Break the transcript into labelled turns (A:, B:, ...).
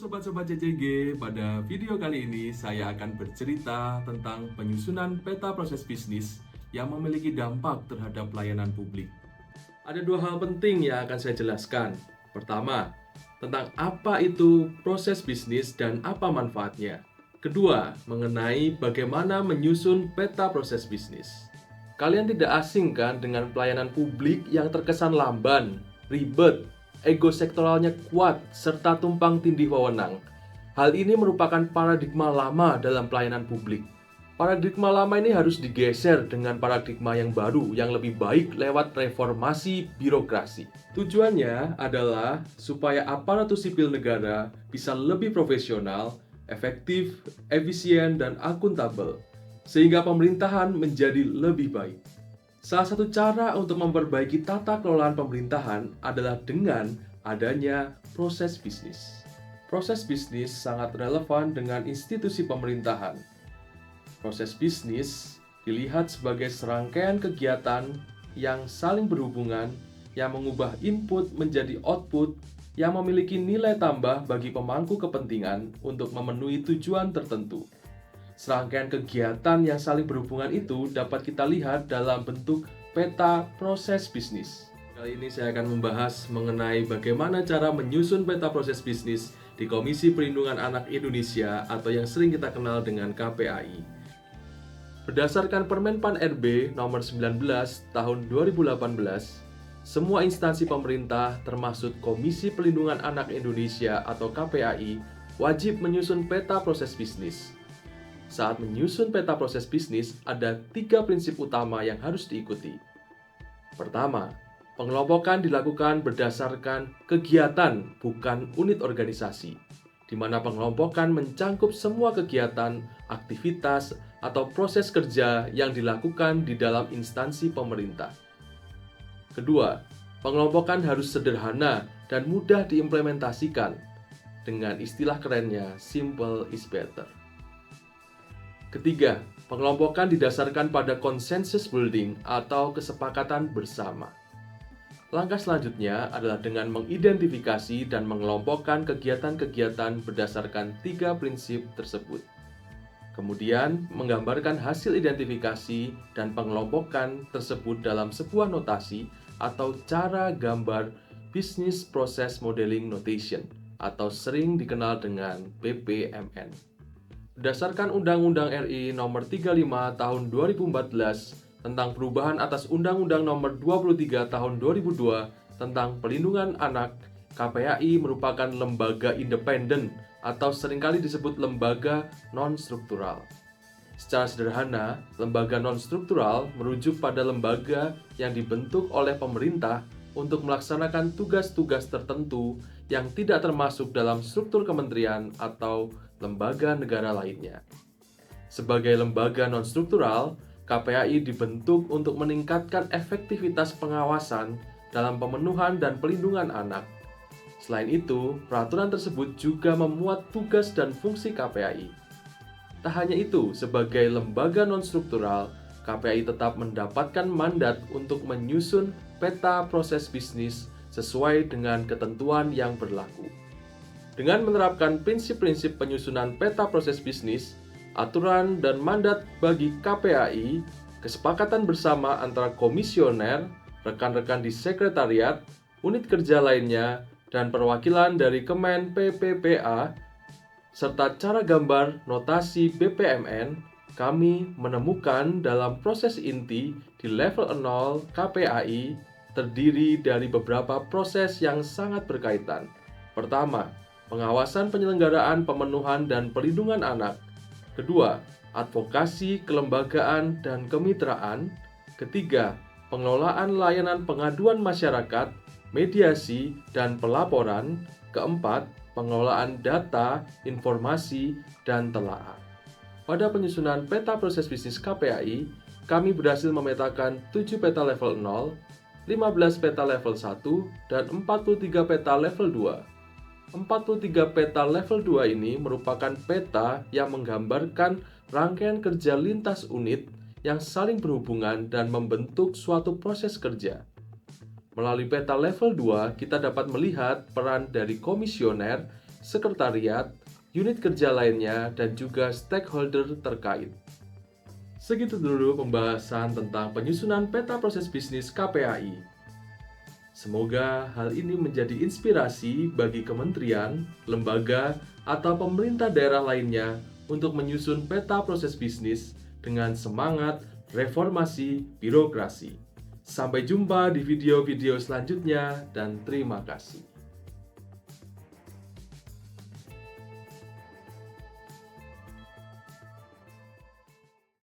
A: Sobat-sobat CCG, pada video kali ini saya akan bercerita tentang penyusunan peta proses bisnis yang memiliki dampak terhadap pelayanan publik. Ada dua hal penting yang akan saya jelaskan. Pertama, tentang apa itu proses bisnis dan apa manfaatnya. Kedua, mengenai bagaimana menyusun peta proses bisnis. Kalian tidak asing kan dengan pelayanan publik yang terkesan lamban, ribet, ego sektoralnya kuat, serta tumpang tindih wewenang. Hal ini merupakan paradigma lama dalam pelayanan publik. Paradigma lama ini harus digeser dengan paradigma yang baru, yang lebih baik lewat reformasi birokrasi. Tujuannya adalah supaya aparatur sipil negara bisa lebih profesional, efektif, efisien, dan akuntabel, sehingga pemerintahan menjadi lebih baik. Salah satu cara untuk memperbaiki tata kelolaan pemerintahan adalah dengan adanya proses bisnis. Proses bisnis sangat relevan dengan institusi pemerintahan. Proses bisnis dilihat sebagai serangkaian kegiatan yang saling berhubungan, yang mengubah input menjadi output, yang memiliki nilai tambah bagi pemangku kepentingan untuk memenuhi tujuan tertentu. Serangkaian kegiatan yang saling berhubungan itu dapat kita lihat dalam bentuk peta proses bisnis. Kali ini saya akan membahas mengenai bagaimana cara menyusun peta proses bisnis di Komisi Perlindungan Anak Indonesia atau yang sering kita kenal dengan KPAI. Berdasarkan Permen PAN RB nomor 19 tahun 2018, semua instansi pemerintah termasuk Komisi Perlindungan Anak Indonesia atau KPAI wajib menyusun peta proses bisnis. Saat menyusun peta proses bisnis, ada 3 prinsip utama yang harus diikuti. Pertama, pengelompokan dilakukan berdasarkan kegiatan, bukan unit organisasi, di mana pengelompokan mencangkup semua kegiatan, aktivitas, atau proses kerja yang dilakukan di dalam instansi pemerintah. Kedua, pengelompokan harus sederhana dan mudah diimplementasikan. Dengan istilah kerennya, simple is better. Ketiga, pengelompokan didasarkan pada consensus building atau kesepakatan bersama. Langkah selanjutnya adalah dengan mengidentifikasi dan mengelompokkan kegiatan-kegiatan berdasarkan 3 prinsip tersebut. Kemudian, menggambarkan hasil identifikasi dan pengelompokan tersebut dalam sebuah notasi atau cara gambar Business Process Modeling Notation atau sering dikenal dengan BPMN. Berdasarkan Undang-Undang RI Nomor 35 Tahun 2014 tentang perubahan atas Undang-Undang Nomor 23 Tahun 2002 tentang Perlindungan Anak, KPAI merupakan lembaga independen atau seringkali disebut lembaga non-struktural. Secara sederhana, lembaga non-struktural merujuk pada lembaga yang dibentuk oleh pemerintah untuk melaksanakan tugas-tugas tertentu yang tidak termasuk dalam struktur kementerian atau lembaga negara lainnya. Sebagai lembaga non-struktural, KPAI dibentuk untuk meningkatkan efektivitas pengawasan dalam pemenuhan dan pelindungan anak. Selain itu, peraturan tersebut juga memuat tugas dan fungsi KPAI. Tak hanya itu, sebagai lembaga non-struktural, KPAI tetap mendapatkan mandat untuk menyusun peta proses bisnis sesuai dengan ketentuan yang berlaku. Dengan menerapkan prinsip-prinsip penyusunan peta proses bisnis, aturan dan mandat bagi KPAI, kesepakatan bersama antara komisioner, rekan-rekan di sekretariat, unit kerja lainnya, dan perwakilan dari Kemen PPPA, serta cara gambar notasi BPMN, kami menemukan dalam proses inti di level 0 KPAI terdiri dari beberapa proses yang sangat berkaitan. Pertama, pengawasan penyelenggaraan pemenuhan dan pelindungan anak. Kedua, advokasi kelembagaan dan kemitraan. Ketiga, pengelolaan layanan pengaduan masyarakat, mediasi, dan pelaporan. Keempat, pengelolaan data, informasi, dan telaah. Pada penyusunan peta proses bisnis KPAI, kami berhasil memetakan 7 peta level 0, 15 peta level 1, dan 43 peta level 2. 43 peta level 2 ini merupakan peta yang menggambarkan rangkaian kerja lintas unit yang saling berhubungan dan membentuk suatu proses kerja. Melalui peta level 2, kita dapat melihat peran dari komisioner sekretariat, unit kerja lainnya, dan juga stakeholder terkait. Segitu dulu pembahasan tentang penyusunan peta proses bisnis KPAI. Semoga hal ini menjadi inspirasi bagi kementerian, lembaga, atau pemerintah daerah lainnya untuk menyusun peta proses bisnis dengan semangat reformasi birokrasi. Sampai jumpa di video-video selanjutnya dan terima kasih.